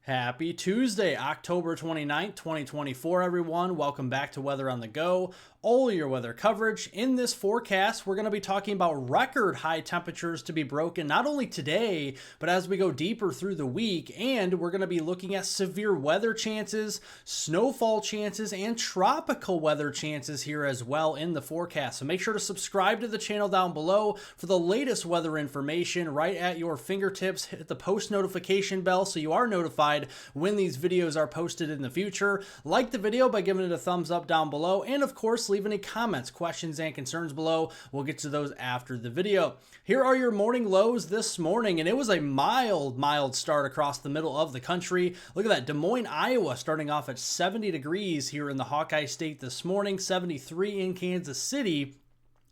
Happy Tuesday, October 29th, 2024, everyone. Welcome back to Weather on the Go. All your weather coverage. In this forecast, we're going to be talking about record high temperatures to be broken not only today, but as we go deeper through the week. And we're going to be looking at severe weather chances, snowfall chances, and tropical weather chances here as well in the forecast. So make sure to subscribe to the channel down below for the latest weather information right at your fingertips. Hit the post notification bell so you are notified when these videos are posted in the future. Like the video by giving it a thumbs up down below, and of course leave any comments, questions, and concerns below. We'll get to those after the video. Here are your morning lows this morning, and it was a mild start across the middle of the country. Look at that, Des Moines, Iowa starting off at 70 degrees here in the Hawkeye State this morning, 73 in Kansas City,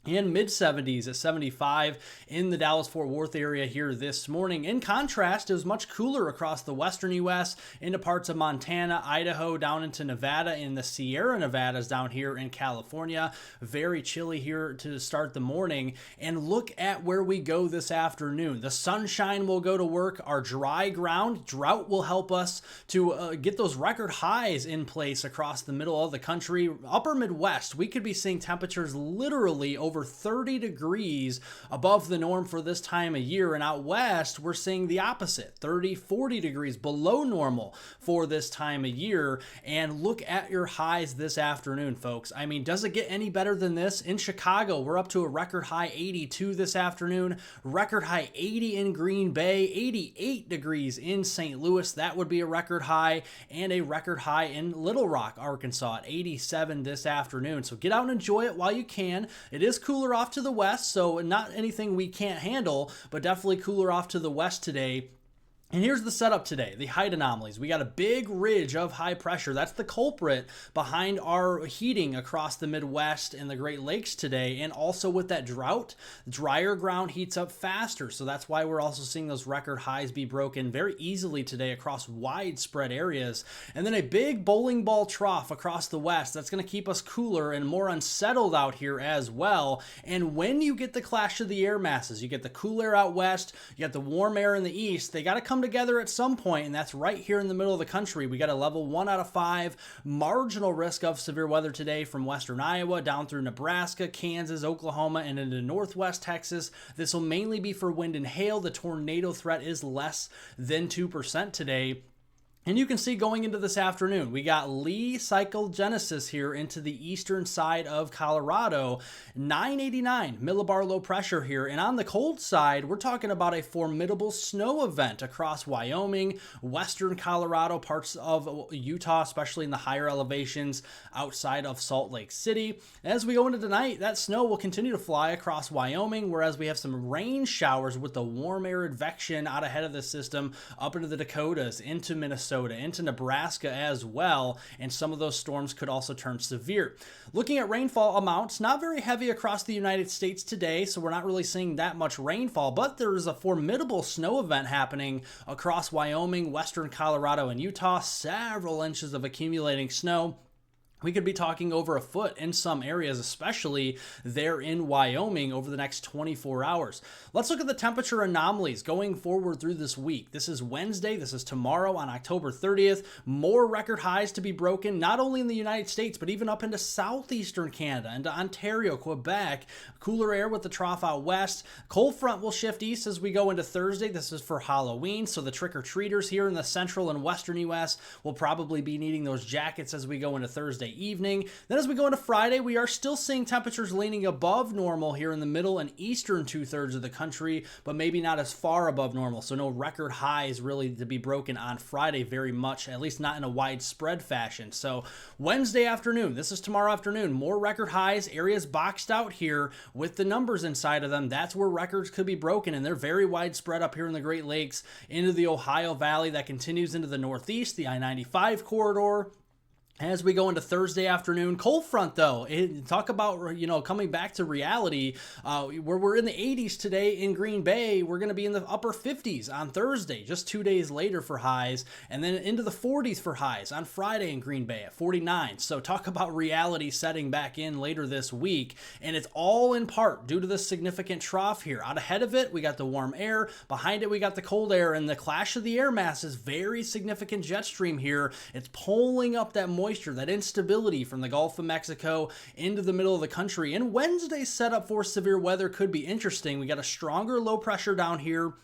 and mid-70s at 75 in the Dallas-Fort Worth area here this morning. In contrast, it was much cooler across the western U.S. into parts of Montana, Idaho, down into Nevada, and the Sierra Nevadas down here in California. Very chilly here to start the morning. And look at where we go this afternoon. The sunshine will go to work. Our dry ground, drought will help us to get those record highs in place across the middle of the country. Upper Midwest, we could be seeing temperatures literally over 30 degrees above the norm for this time of year. And out west, we're seeing the opposite, 30, 40 degrees below normal for this time of year. And look at your highs this afternoon, folks. I mean, does it get any better than this? In Chicago, we're up to a record high 82 this afternoon, record high 80 in Green Bay, 88 degrees in St. Louis. That would be a record high, and a record high in Little Rock, Arkansas at 87 this afternoon. So get out and enjoy it while you can. It is cooler off to the west, so not anything we can't handle, but definitely cooler off to the west today. And here's the setup today, the height anomalies. We got a big ridge of high pressure. That's the culprit behind our heating across the Midwest and the Great Lakes today. And also with that drought, drier ground heats up faster. So that's why we're also seeing those record highs be broken very easily today across widespread areas. And then a big bowling ball trough across the west. That's going to keep us cooler and more unsettled out here as well. And when you get the clash of the air masses, you get the cool air out west, you got the warm air in the east, they got to come together at some point, and that's right here in the middle of the country. We got a level 1 out of 5 marginal risk of severe weather today from western Iowa down through Nebraska, Kansas, Oklahoma, and into northwest Texas. This will mainly be for wind and hail. The tornado threat is less than 2% today. And you can see going into this afternoon, we got Lee cyclogenesis here into the eastern side of Colorado, 989 millibar low pressure here. And on the cold side, we're talking about a formidable snow event across Wyoming, western Colorado, parts of Utah, especially in the higher elevations outside of Salt Lake City. As we go into tonight, that snow will continue to fly across Wyoming, whereas we have some rain showers with the warm air advection out ahead of the system up into the Dakotas, into Minnesota, into Nebraska as well, and some of those storms could also turn severe. Looking at rainfall amounts, not very heavy across the United States today, so we're not really seeing that much rainfall, but there's a formidable snow event happening across Wyoming, western Colorado, and Utah, several inches of accumulating snow. We could be talking over a foot in some areas, especially there in Wyoming over the next 24 hours. Let's look at the temperature anomalies going forward through this week. This is Wednesday. This is tomorrow on October 30th. More record highs to be broken, not only in the United States, but even up into southeastern Canada, into Ontario, Quebec. Cooler air with the trough out west. Cold front will shift east as we go into Thursday. This is for Halloween, so the trick-or-treaters here in the central and western U.S. will probably be needing those jackets as we go into Thursday evening. Then as we go into Friday, we are still seeing temperatures leaning above normal here in the middle and eastern two-thirds of the country, but maybe not as far above normal. So no record highs really to be broken on Friday very much, at least not in a widespread fashion. So Wednesday afternoon, this is tomorrow afternoon, more record highs, areas boxed out here with the numbers inside of them. That's where records could be broken, and they're very widespread up here in the Great Lakes, into the Ohio Valley that continues into the northeast, the I-95 corridor, As we go into Thursday afternoon, cold front though, talk about, coming back to reality, where we're in the 80s today in Green Bay. We're going to be in the upper 50s on Thursday, just 2 days later for highs, and then into the 40s for highs on Friday in Green Bay at 49. So talk about reality setting back in later this week, and it's all in part due to this significant trough here. Out ahead of it, we got the warm air. Behind it, we got the cold air, and the clash of the air masses, very significant jet stream here. It's pulling up that moisture, that instability from the Gulf of Mexico into the middle of the country. And Wednesday's setup for severe weather could be interesting. We got a stronger low pressure down here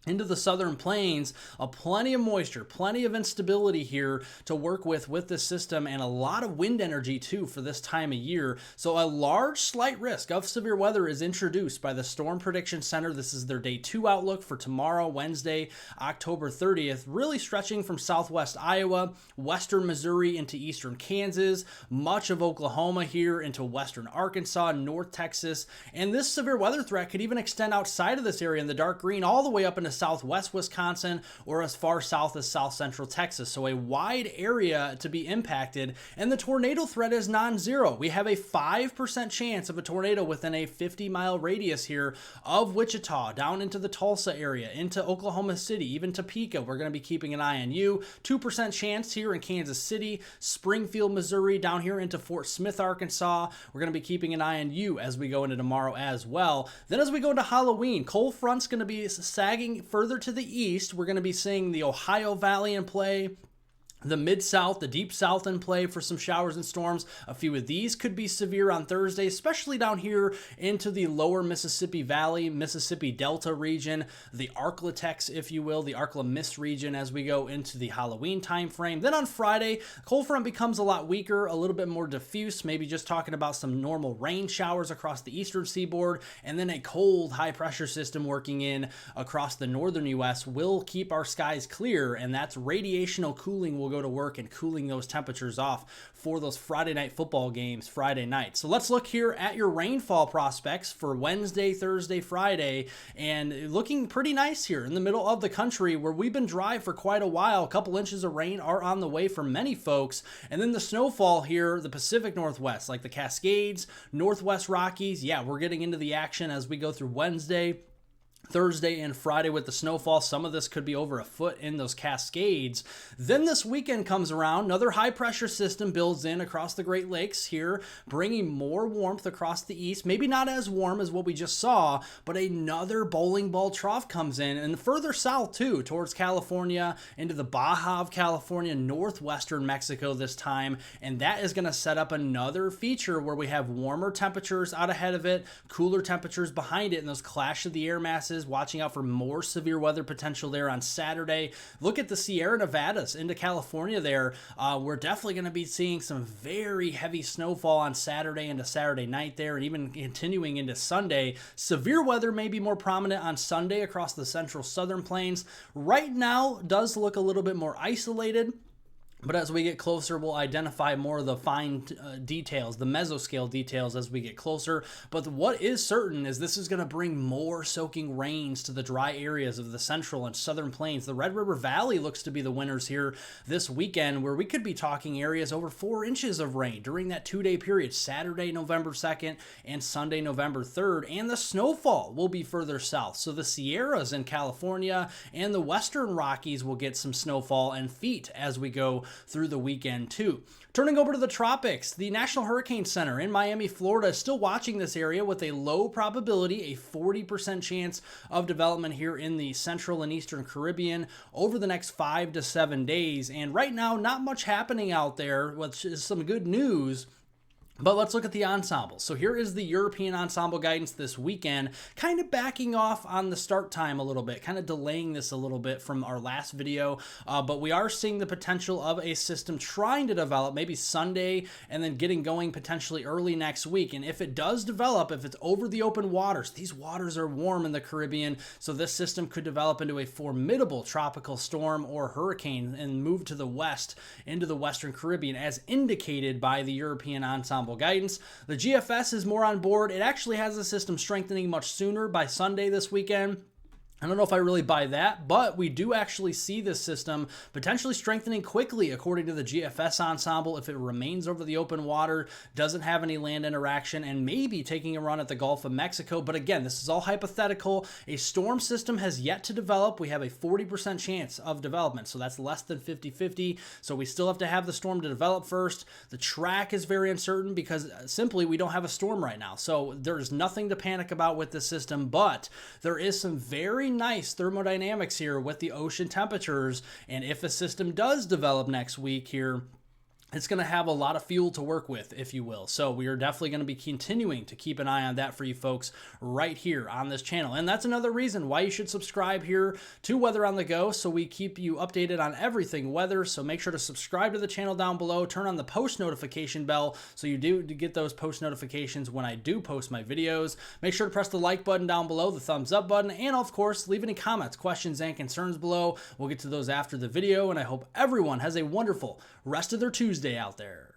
into the southern plains, plenty of moisture, plenty of instability here to work with this system, and a lot of wind energy too for this time of year. So a large slight risk of severe weather is introduced by the Storm Prediction Center. This is their day 2 outlook for tomorrow, Wednesday, October 30th, really stretching from southwest Iowa, western Missouri into eastern Kansas, much of Oklahoma here into western Arkansas, North Texas, and this severe weather threat could even extend outside of this area in the dark green all the way up into southwest Wisconsin or as far south as south central Texas. So a wide area to be impacted, and the tornado threat is non-zero. We have a 5% chance of a tornado within a 50-mile radius here of Wichita, down into the Tulsa area, into Oklahoma City, even Topeka. We're going to be keeping an eye on you. 2% chance here in Kansas City, Springfield, Missouri, down here into Fort Smith, Arkansas. We're going to be keeping an eye on you as we go into tomorrow as well. Then as we go into Halloween, cold front's going to be sagging further to the east. We're going to be seeing the Ohio Valley in play, the mid-south, the deep south in play for some showers and storms. A few of these could be severe on Thursday, especially down here into the lower Mississippi Valley, Mississippi Delta region, the Arklatex, if you will, the Arkla Mist region as we go into the Halloween time frame. Then on Friday, cold front becomes a lot weaker, a little bit more diffuse, maybe just talking about some normal rain showers across the eastern seaboard, and then a cold high-pressure system working in across the northern U.S. will keep our skies clear, and that's radiational cooling will go to work and cooling those temperatures off for those Friday night football games Friday night. So let's look here at your rainfall prospects for Wednesday, Thursday, Friday, and looking pretty nice here in the middle of the country where we've been dry for quite a while. A couple inches of rain are on the way for many folks. And then the snowfall here, the Pacific Northwest, like the Cascades, Northwest Rockies. Yeah, we're getting into the action as we go through Wednesday, Thursday, and Friday with the snowfall. Some of this could be over a foot in those Cascades. Then this weekend comes around, another high pressure system builds in across the Great Lakes here, bringing more warmth across the east. Maybe not as warm as what we just saw, but another bowling ball trough comes in, and further south too, towards California, into the Baja of California, northwestern Mexico this time, and that is going to set up another feature where we have warmer temperatures out ahead of it, cooler temperatures behind it, and those clash of the air masses. Watching out for more severe weather potential there on Saturday. Look at the Sierra Nevadas into California there. We're definitely going to be seeing some very heavy snowfall on Saturday into Saturday night there, and even continuing into Sunday. Severe weather may be more prominent on Sunday across the central southern plains. Right now does look a little bit more isolated, but as we get closer, we'll identify more of the fine details, the mesoscale details as we get closer. But what is certain is this is going to bring more soaking rains to the dry areas of the central and southern plains. The Red River Valley looks to be the winners here this weekend, where we could be talking areas over 4 inches of rain during that 2-day period, Saturday, November 2nd and Sunday, November 3rd. And the snowfall will be further south. So the Sierras in California and the Western Rockies will get some snowfall and feet as we go through the weekend too. Turning over to the tropics, the National Hurricane Center in Miami, Florida is still watching this area with a low probability, a 40% chance of development here in the central and eastern Caribbean over the next 5 to 7 days. And right now, not much happening out there, which is some good news. But let's look at the ensemble. So here is the European ensemble guidance this weekend, kind of backing off on the start time a little bit, kind of delaying this a little bit from our last video. But we are seeing the potential of a system trying to develop maybe Sunday and then getting going potentially early next week. And if it does develop, if it's over the open waters, these waters are warm in the Caribbean, so this system could develop into a formidable tropical storm or hurricane and move to the west into the Western Caribbean as indicated by the European ensemble guidance. The GFS is more on board. It actually has the system strengthening much sooner by Sunday this weekend. I don't know if I really buy that, but we do actually see this system potentially strengthening quickly according to the GFS ensemble if it remains over the open water, doesn't have any land interaction, and maybe taking a run at the Gulf of Mexico. But again, this is all hypothetical. A storm system has yet to develop. We have a 40% chance of development, so that's less than 50-50. So we still have to have the storm to develop first. The track is very uncertain because simply we don't have a storm right now. So there's nothing to panic about with this system, but there is some very nice thermodynamics here with the ocean temperatures, and if a system does develop next week here, it's going to have a lot of fuel to work with, if you will. So we are definitely going to be continuing to keep an eye on that for you folks right here on this channel. And that's another reason why you should subscribe here to Weather on the Go, so we keep you updated on everything weather. So make sure to subscribe to the channel down below, turn on the post notification bell so you do get those post notifications when I do post my videos. Make sure to press the like button down below, the thumbs up button, and of course, leave any comments, questions, and concerns below. We'll get to those after the video, and I hope everyone has a wonderful rest of their Tuesday out there.